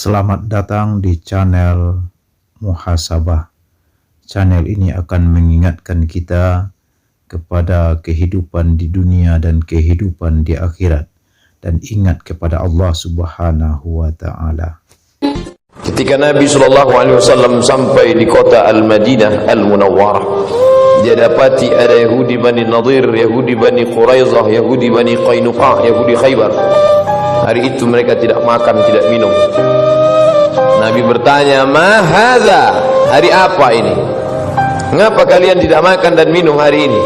Selamat datang di channel Muhasabah. Channel ini akan mengingatkan kita kepada kehidupan di dunia dan kehidupan di akhirat, dan ingat kepada Allah Subhanahu wa Ta'ala. Ketika Nabi SAW sampai di kota Al-Madinah Al-Munawwarah, dia dapati ada Yahudi Bani Nadir, Yahudi Bani Quraizah, Yahudi Bani Qainuqa, Yahudi Khaybar. Hari itu mereka tidak makan, tidak minum. Nabi bertanya, "Ma hadza? Hari apa ini? Mengapa kalian tidak makan dan minum hari ini?"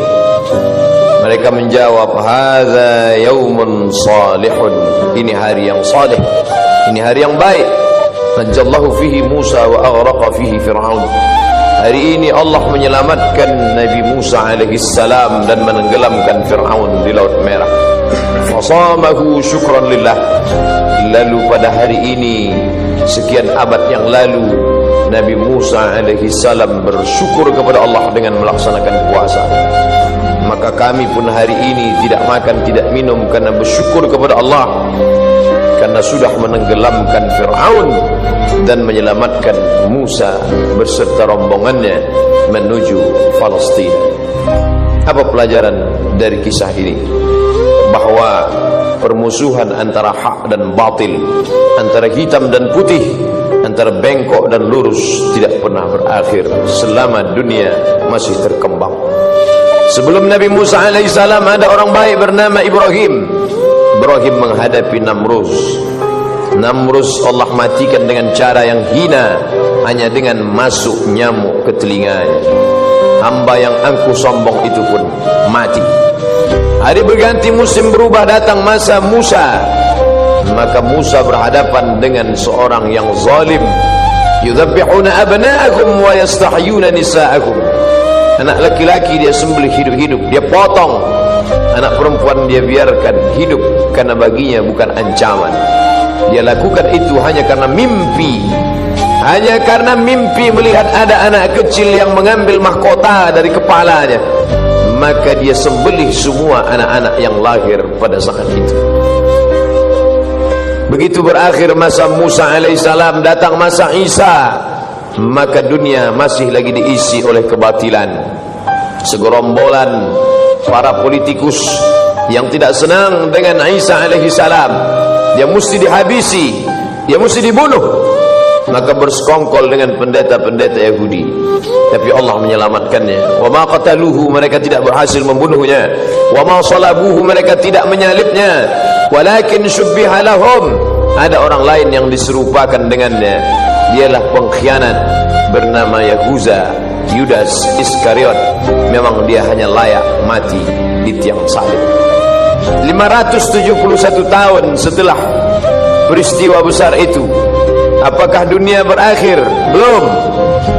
Mereka menjawab, "Hadza yaumun salihun." Ini hari yang saleh, ini hari yang baik. Najallahu fihi Musa wa aghraqa fihi Fir'aun. Hari ini Allah menyelamatkan Nabi Musa alaihi salam dan menenggelamkan Fir'aun di Laut Merah. Fasamahu syukran lillah. Lalu pada hari ini, sekian abad yang lalu, Nabi Musa alaihi salam bersyukur kepada Allah dengan melaksanakan puasa. Maka kami pun hari ini tidak makan, tidak minum karena bersyukur kepada Allah, karena sudah menenggelamkan Fir'aun dan menyelamatkan Musa beserta rombongannya menuju Palestina. Apa pelajaran dari kisah ini? Bahwa permusuhan antara hak dan batil, antara hitam dan putih, antara bengkok dan lurus tidak pernah berakhir selama dunia masih terkembang. Sebelum Nabi Musa alaihissalam ada orang baik bernama Ibrahim. Ibrahim menghadapi Namrus. Namrus Allah matikan dengan cara yang hina, hanya dengan masuk nyamuk ke telinganya. Hamba yang angkuh sombong itu pun mati. Hari berganti, musim berubah, datang masa Musa. Maka Musa berhadapan dengan seorang yang zalim. Yudhabbihuna abna'akum wa yastahyuna nisa'akum. Anak laki-laki dia sembelih hidup-hidup, dia potong. Anak perempuan dia biarkan hidup, karena baginya bukan ancaman. Dia lakukan itu hanya karena mimpi. Hanya karena mimpi melihat ada anak kecil yang mengambil mahkota dari kepalanya. Maka dia sembelih semua anak-anak yang lahir pada saat itu. Begitu berakhir masa Musa alaihissalam, datang masa Isa. Maka dunia masih lagi diisi oleh kebatilan. Segerombolan para politikus yang tidak senang dengan Isa alaihissalam, dia mesti dihabisi, dia mesti dibunuh. Maka bersekongkol dengan pendeta-pendeta Yahudi. Tapi Allah menyelamatkannya. Wa ma qataluhu, mereka tidak berhasil membunuhnya. Wa ma salabuhu, mereka tidak menyalibnya. Walakin syubbiha lahum, ada orang lain yang diserupakan dengannya. Dialah pengkhianat bernama Yahuza, Yudas Iskariot. Memang dia hanya layak mati di tiang salib. 571 tahun setelah peristiwa besar itu, apakah dunia berakhir? Belum.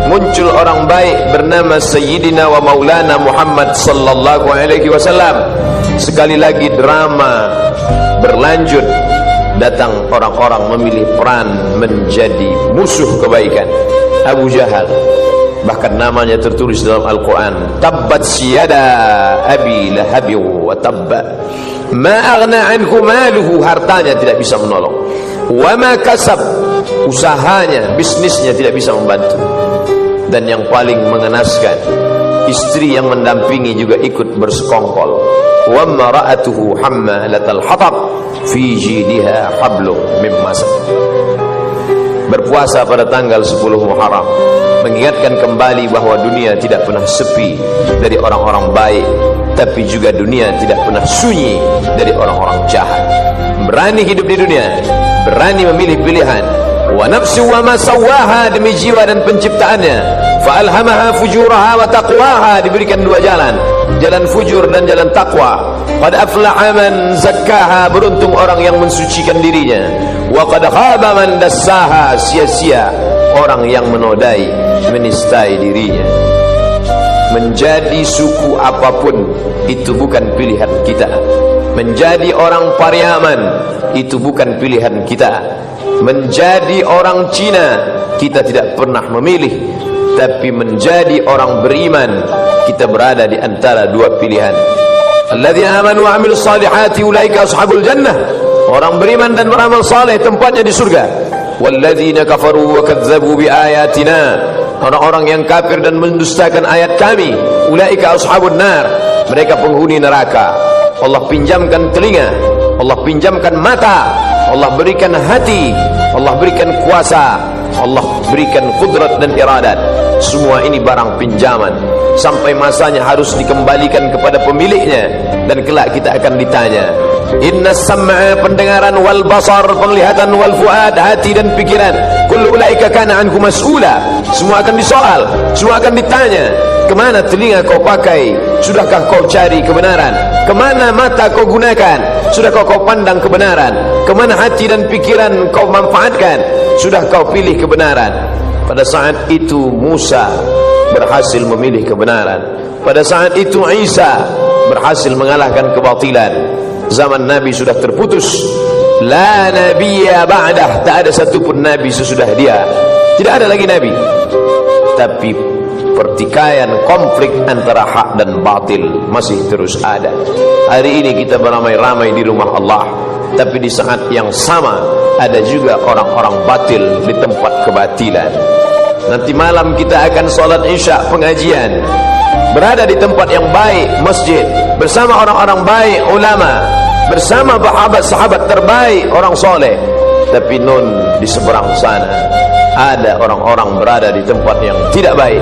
Muncul orang baik bernama Sayyidina wa Maulana Muhammad sallallahu alaihi wasallam. Sekali lagi drama berlanjut. Datang orang-orang memilih peran menjadi musuh kebaikan. Abu Jahal, bahkan namanya tertulis dalam Al-Quran, tabbat siyada abi lahabi wa tabba ma aghna anhu maluhu, hartanya tidak bisa menolong, wa ma kasab, usahanya, bisnisnya tidak bisa membantu. Dan yang paling mengenaskan, istri yang mendampingi juga ikut bersekongkol. Wa mara'atuhu hammalatal hatab fi jidha hablum min masad. Berpuasa pada tanggal 10 Muharram mengingatkan kembali bahwa dunia tidak pernah sepi dari orang-orang baik, tapi juga dunia tidak pernah sunyi dari orang-orang jahat. Berani hidup di dunia, berani memilih pilihan. Wa nafsu wa ma sawaha, demi jiwa dan penciptaannya. Fa alhamaha fujuraha wa taqwaha, diberikan dua jalan, jalan fujur dan jalan takwa. Qad aflaha man zakkaha, beruntung orang yang mensucikan dirinya. Wa qad khaba man dassaha, sia-sia orang yang menodai, menistai dirinya. Menjadi suku apapun itu bukan pilihan kita. Menjadi orang Pariaman itu bukan pilihan kita. Menjadi orang Cina kita tidak pernah memilih. Tapi menjadi orang beriman, kita berada di antara dua pilihan. Alladzina amanu wa 'amilus salihati ulaika ashabul jannah. Orang beriman dan beramal saleh tempatnya di surga. walladzina kafaru wa kadzdzabu biayatina, orang-orang yang kafir dan mendustakan ayat kami, ulaika ashabun nar, mereka penghuni neraka. Allah pinjamkan telinga, Allah pinjamkan mata, Allah berikan hati, Allah berikan kuasa, Allah berikan kudrat dan iradat. Semua ini barang pinjaman, sampai masanya harus dikembalikan kepada pemiliknya, dan kelak kita akan ditanya. Inna sam'a, pendengaran, wal basar, penglihatan, wal fuad, hati dan pikiran, kullu ulaika kana anhu mas'ula, semua akan disoal, semua akan ditanya. Kemana telinga kau pakai? Sudahkah kau cari kebenaran? Kemana mata kau gunakan? Sudahkah kau pandang kebenaran? Kemana hati dan pikiran kau manfaatkan? Sudah kau pilih kebenaran? Pada saat itu Musa berhasil memilih kebenaran. Pada saat itu Isa berhasil mengalahkan kebatilan. Zaman Nabi sudah terputus. La nabiyya ba'dah, tak ada satupun Nabi sesudah dia. Tidak ada lagi Nabi. Tapi pertikaian, konflik antara hak dan batil masih terus ada. Hari ini kita beramai-ramai di rumah Allah, tapi di saat yang sama ada juga orang-orang batil di tempat kebatilan. Nanti malam kita akan sholat isya pengajian, berada di tempat yang baik, masjid, bersama orang-orang baik, ulama, bersama sahabat terbaik, orang soleh. Tapi di seberang sana ada orang-orang berada di tempat yang tidak baik,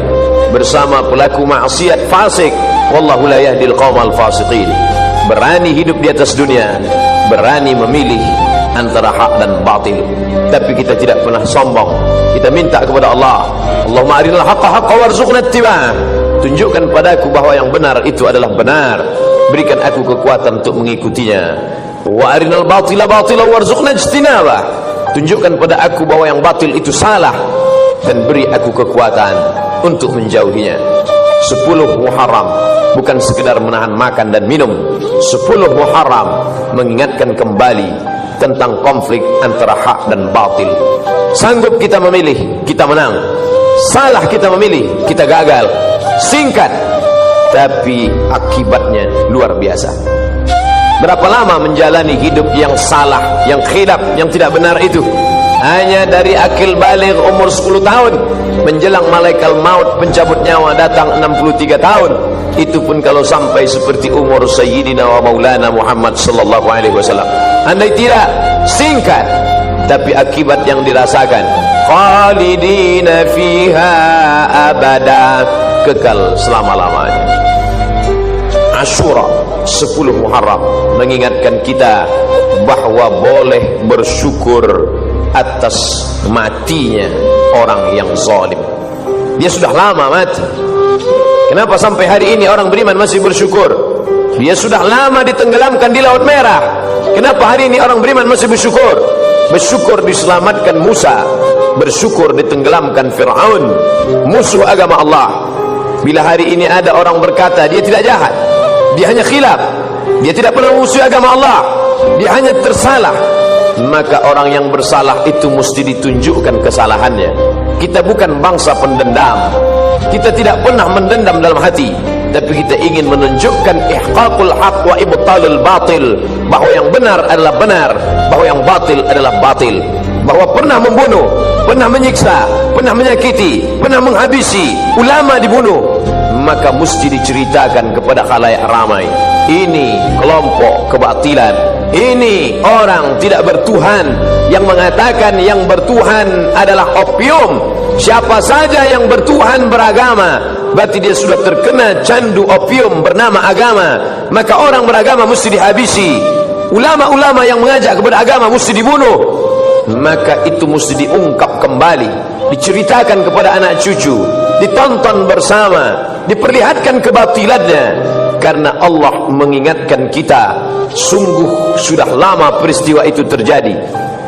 bersama pelaku maksiat fasik. Wallahu la yahdil qaumal fasiqin. Berani hidup di atas dunia, berani memilih antara hak dan batil, tapi kita tidak pernah sombong. Kita minta kepada Allah, Allahumma arinal haqqa haqqa warzuqna ittiba'ah, tunjukkan padaku bahwa yang benar itu adalah benar, berikan aku kekuatan untuk mengikutinya. Wa arinal batila batila warzuqna ijtinabah, tunjukkan pada aku bahwa yang batil itu salah, dan beri aku kekuatan untuk menjauhinya. 10 Muharram bukan sekedar menahan makan dan minum. 10 Muharram mengingatkan kembali tentang konflik antara hak dan batil. Sanggup kita memilih, kita menang. Salah kita memilih, kita gagal. Singkat, tapi akibatnya luar biasa. Berapa lama menjalani hidup yang salah, yang khilaf, yang tidak benar itu? Hanya dari akil baligh umur 10 tahun menjelang malaikat maut pencabut nyawa datang 63 tahun. Itu pun kalau sampai seperti umur Sayyidina wa Maulana Muhammad sallallahu alaihi wasallam. Andai tidak, singkat, tapi akibat yang dirasakan khalidina fiha abada, kekal selama-lamanya. Asyura 10 Muharram mengingatkan kita bahwa boleh bersyukur atas matinya orang yang zalim. Dia sudah lama mati. Kenapa sampai hari ini orang beriman masih bersyukur? Dia sudah lama ditenggelamkan di Laut Merah. Kenapa hari ini orang beriman masih bersyukur? Bersyukur diselamatkan Musa, bersyukur ditenggelamkan Fir'aun, musuh agama Allah. Bila hari ini ada orang berkata dia tidak jahat, dia hanya khilaf, dia tidak pernah musuh agama Allah, dia hanya tersalah, maka orang yang bersalah itu mesti ditunjukkan kesalahannya. Kita bukan bangsa pendendam, kita tidak pernah mendendam dalam hati, tapi kita ingin menunjukkan ihqaqul haq wa ibtalul batil, bahwa yang benar adalah benar, bahwa yang batil adalah batil, bahwa pernah membunuh, pernah menyiksa, pernah menyakiti, pernah menghabisi, ulama dibunuh, maka mesti diceritakan kepada khalayak ramai. Ini kelompok kebatilan, ini orang tidak bertuhan yang mengatakan yang bertuhan adalah opium. Siapa saja yang bertuhan beragama, berarti dia sudah terkena candu opium bernama agama. Maka orang beragama mesti dihabisi, ulama-ulama yang mengajak kepada agama mesti dibunuh. Maka itu mesti diungkap kembali, diceritakan kepada anak cucu, ditonton bersama, diperlihatkan kebatilannya. Karena Allah mengingatkan kita, sungguh sudah lama peristiwa itu terjadi,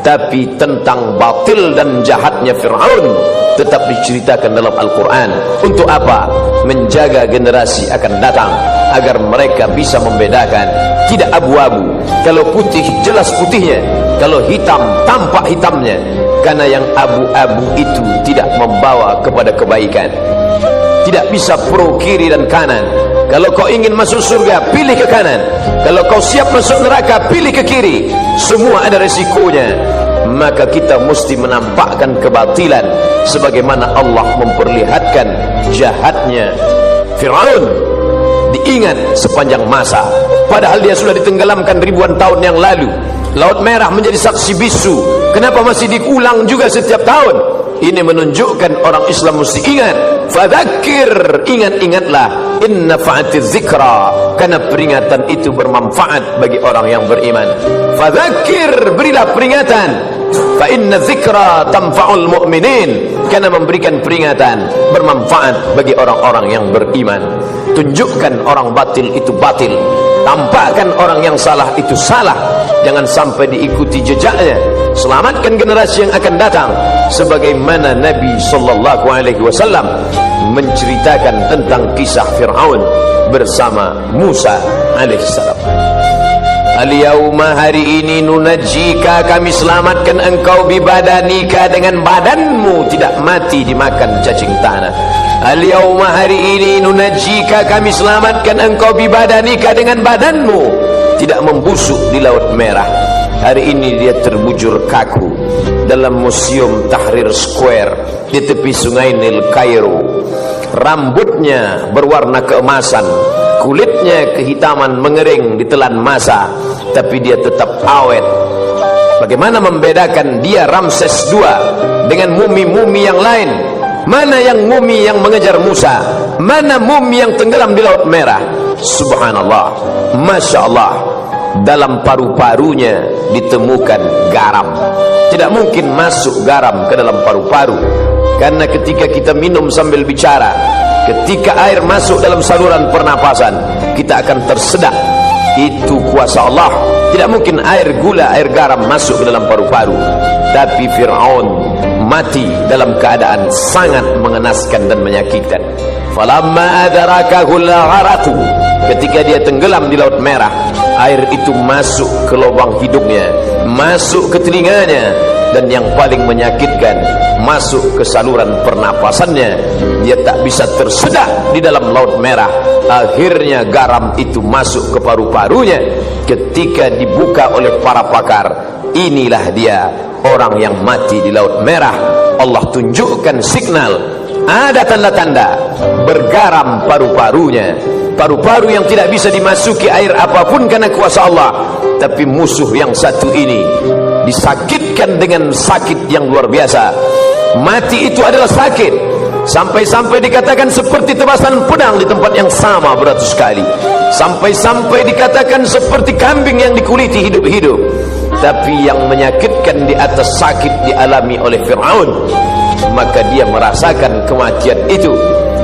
tapi tentang batil dan jahatnya Fir'aun tetap diceritakan dalam Al-Quran. Untuk apa? Menjaga generasi akan datang, agar mereka bisa membedakan. Tidak abu-abu, kalau putih jelas putihnya, kalau hitam tampak hitamnya. Karena yang abu-abu itu tidak membawa kepada kebaikan. Tidak bisa pro kiri dan kanan. Kalau kau ingin masuk surga, pilih ke kanan. Kalau kau siap masuk neraka, pilih ke kiri. Semua ada resikonya. maka kita mesti menampakkan kebatilan sebagaimana Allah memperlihatkan jahatnya Fir'aun. Diingat sepanjang masa, padahal dia sudah ditenggelamkan ribuan tahun yang lalu. Laut Merah menjadi saksi bisu. Kenapa masih diulang juga setiap tahun? Ini menunjukkan orang Islam mesti ingat. Fadzakir, ingat-ingatlah. Inna fa'atiz zikra, karena peringatan itu bermanfaat bagi orang yang beriman. Fadzakir, berilah peringatan. Fa inna zikra tanfa'ul mu'minin, karena memberikan peringatan bermanfaat bagi orang-orang yang beriman. Tunjukkan orang batil itu batil, tampakkan orang yang salah itu salah. Jangan sampai diikuti jejaknya. Selamatkan generasi yang akan datang, sebagaimana Nabi SAW menceritakan tentang kisah Fir'aun bersama Musa alaihissalam. Al-yawma, hari ini, nunajjika, kami selamatkan engkau bibadanika, dengan badanmu tidak mati dimakan cacing tanah. Al-yawma, hari ini, nunajjika, kami selamatkan engkau bibadanika, dengan badanmu tidak membusuk di Laut Merah. Hari ini dia terbujur kaku dalam Museum Tahrir Square di tepi sungai Nil Kairo. Rambutnya berwarna keemasan, kulitnya kehitaman mengering ditelan masa, tapi dia tetap awet. Bagaimana membedakan dia Ramses II dengan mumi-mumi yang lain? Mana yang mumi yang mengejar Musa? Mana mumi yang tenggelam di Laut Merah? Subhanallah, Masya Allah. Dalam paru-parunya ditemukan garam. Tidak mungkin masuk garam ke dalam paru-paru, karena ketika kita minum sambil bicara, ketika air masuk dalam saluran pernapasan, kita akan tersedak. Itu kuasa Allah. Tidak mungkin air gula, air garam masuk ke dalam paru-paru. Tapi Fir'aun mati dalam keadaan sangat mengenaskan dan menyakitkan. Falamma adrakahul gharaqu, ketika dia tenggelam di Laut Merah, air itu masuk ke lubang hidungnya, masuk ke telinganya, dan yang paling menyakitkan, masuk ke saluran pernapasannya. Dia tak bisa tersedak di dalam Laut Merah. Akhirnya garam itu masuk ke paru-parunya. Ketika dibuka oleh para pakar, inilah dia orang yang mati di Laut Merah. Allah tunjukkan signal, ada tanda-tanda bergaram paru-parunya. Paru-paru yang tidak bisa dimasuki air apapun karena kuasa Allah. Tapi musuh yang satu ini disakitkan dengan sakit yang luar biasa. Mati itu adalah sakit, sampai-sampai dikatakan seperti tebasan pedang di tempat yang sama beratus kali. Sampai-sampai dikatakan seperti kambing yang dikuliti hidup-hidup. Tapi yang menyakitkan di atas sakit dialami oleh Fir'aun, maka dia merasakan kematian itu.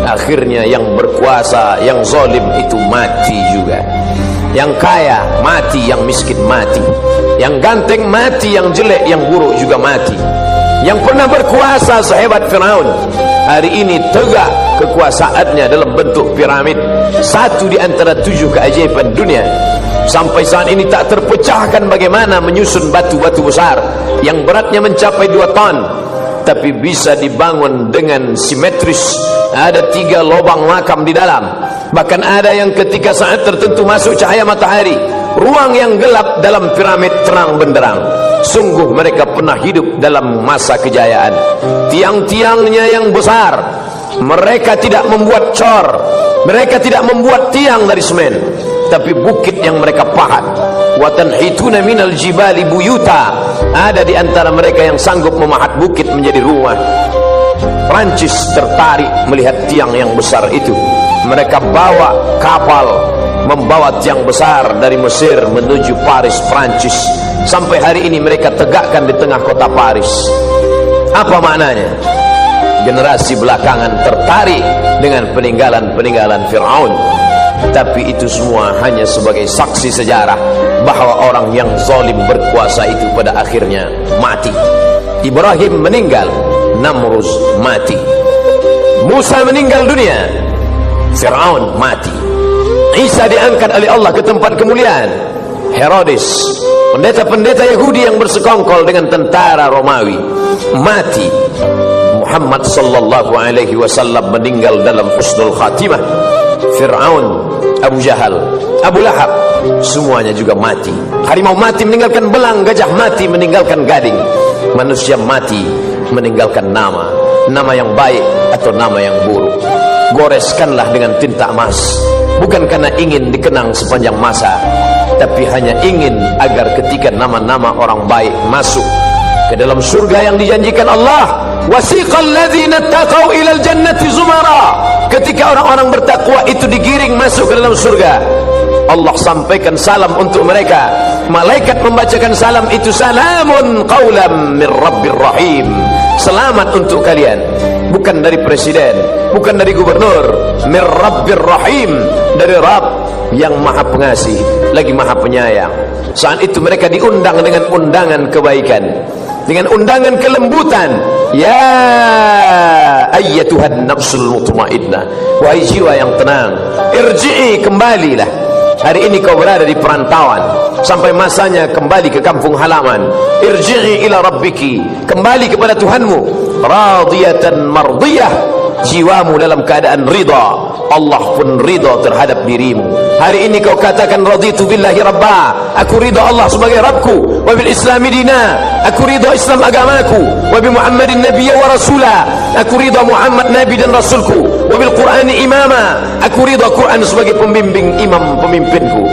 Akhirnya yang berkuasa, yang zalim itu mati juga. Yang kaya mati, yang miskin mati. Yang ganteng mati, yang jelek, yang buruk juga mati. Yang pernah berkuasa sehebat Fir'aun, hari ini tegak kekuasaannya dalam bentuk piramid, satu di antara 7 keajaiban dunia. Sampai saat ini tak terpecahkan bagaimana menyusun batu-batu besar yang beratnya mencapai 2 ton, tapi bisa dibangun dengan simetris. Ada 3 lubang makam di dalam. Bahkan ada yang ketika saat tertentu masuk cahaya matahari, ruang yang gelap dalam piramid terang benderang. Sungguh mereka pernah hidup dalam masa kejayaan. Tiang-tiangnya yang besar, mereka tidak membuat cor, mereka tidak membuat tiang dari semen, tapi bukit yang mereka pahat. Wa tanhituna minal jibali buyuta, ada di antara mereka yang sanggup memahat bukit menjadi rumah. Prancis tertarik melihat tiang yang besar itu. Mereka bawa kapal membawa tiang besar dari Mesir menuju Paris, Prancis. Sampai hari ini mereka tegakkan di tengah kota Paris. Apa maknanya? Generasi belakangan tertarik dengan peninggalan-peninggalan Fir'aun. Tapi itu semua hanya sebagai saksi sejarah bahwa orang yang zalim berkuasa itu pada akhirnya mati. Ibrahim meninggal, Namruz mati. Musa meninggal dunia, Fir'aun mati. Isa diangkat oleh Allah ke tempat kemuliaan. Herodes, pendeta-pendeta Yahudi yang bersekongkol dengan tentara Romawi, mati. Muhammad sallallahu alaihi wasallam meninggal dalam husnul khatimah. Fir'aun Abu Jahal, Abu Lahab, semuanya juga mati. Harimau mati meninggalkan belang, gajah mati meninggalkan gading, manusia mati meninggalkan nama yang baik atau nama yang buruk. Goreskanlah dengan tinta emas, bukan karena ingin dikenang sepanjang masa, tapi hanya ingin agar ketika nama-nama orang baik masuk ke dalam surga yang dijanjikan Allah, wasiqal ladzina taqaw ilal jannati zumara, ketika orang-orang bertakwa itu digiring masuk ke dalam surga, Allah sampaikan salam untuk mereka. Malaikat membacakan salam itu, salamun qaulam mir rabbir rahim, selamat untuk kalian, bukan dari presiden, bukan dari gubernur, mir rabbir rahim, dari Rabb yang maha pengasih lagi maha penyayang. Saat itu mereka diundang dengan undangan kebaikan, dengan undangan kelembutan. Ya ayyatuhan nafsul mutmainnah, wahai jiwa yang tenang, irji'i, kembalilah. Hari ini kau berada di perantauan, sampai masanya kembali ke kampung halaman. Irji'i ila rabbiki, kembali kepada Tuhanmu. Radiyatan mardiyah, jiwamu dalam keadaan ridha, Allah pun ridha terhadap dirimu. Hari ini kau katakan raditu billahi rabba, aku ridha Allah sebagai Rabbku, wa bil islami dina, aku ridha Islam agamaku, wa bi Muhammadin nabiyya wa rasula, aku ridha Muhammad nabi dan rasulku, wa bil Qur'ani imama, aku ridha Quran sebagai pembimbing imam pemimpinku.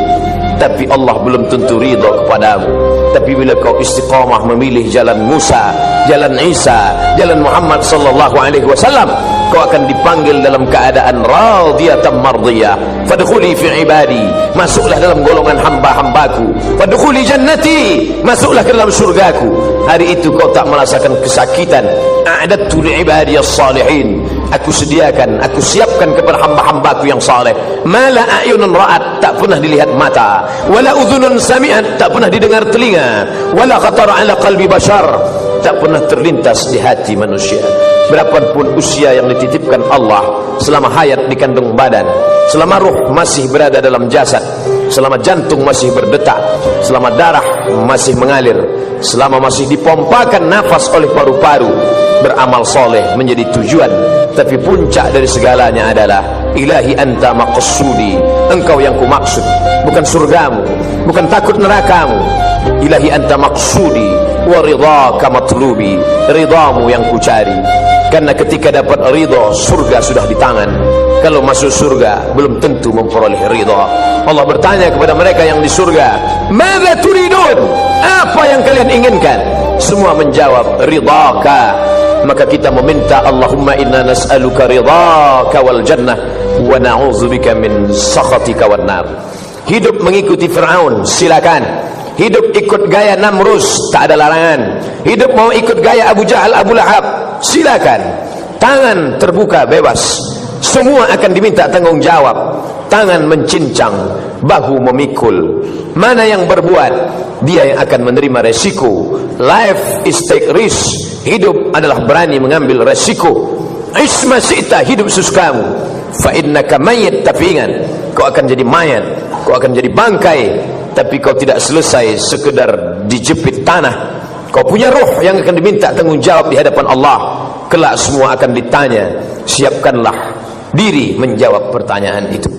Tapi Allah belum tentu ridha kepadamu. Tapi bila kau istiqamah memilih jalan Musa, jalan Isa, jalan Muhammad sallallahu alaihi wasallam, kau akan dipanggil dalam keadaan radiyatan mardiyah. Fadkhuli fi ibadi, masuklah dalam golongan hamba-hambaku. Fadkhuli jannati, masuklah ke dalam surgaku. Hari itu kau tak merasakan kesakitan. A'dadtu li ibadiyas salihin, aku sediakan, aku siapkan kepada hamba-hambaku yang saleh. Mala a'yunun ra'at, tak pernah dilihat mata, wala udhunun sami'at, tak pernah didengar telinga, wala khatara ala qalbi bashar, tak pernah terlintas di hati manusia. Berapapun usia yang dititipkan Allah, selama hayat di kandung badan, selama ruh masih berada dalam jasad, selama jantung masih berdetak, selama darah masih mengalir, selama masih dipompakan nafas oleh paru-paru, beramal soleh menjadi tujuan. Tapi puncak dari segalanya adalah ilahi anta maqsudi, engkau yang ku maksud, bukan surgamu, bukan takut nerakamu. Ilahi anta maqsudi wa ridhaka matlubi, ridhamu yang ku cari. Karena ketika dapat ridha, surga sudah di tangan. Kalau masuk surga belum tentu memperoleh ridha. Allah bertanya kepada mereka yang di surga, "Madza turidun?" Apa yang kalian inginkan? Semua menjawab ridhaka. Maka kita meminta, Allahumma inna nas'aluka ridhaka wal jannah wa na'udzubika min sakhatika wan nar. Hidup mengikuti Fir'aun, silakan. Hidup ikut gaya Namrus, tak ada larangan. Hidup mau ikut gaya Abu Jahal, Abu Lahab, silakan. Tangan terbuka bebas. Semua akan diminta tanggung jawab. Tangan mencincang, bahu memikul. Mana yang berbuat, dia yang akan menerima resiko. Life is take risk. Hidup adalah berani mengambil resiko. Isma syi'ta, hidup sesukamu. Fa innaka mayyit, tapi ingat, kau akan jadi mayat, kau akan jadi bangkai. Tapi kau tidak selesai sekedar dijepit tanah. Kau punya roh yang akan diminta tanggung jawab di hadapan Allah. Kelak semua akan ditanya. Siapkanlah diri menjawab pertanyaan itu.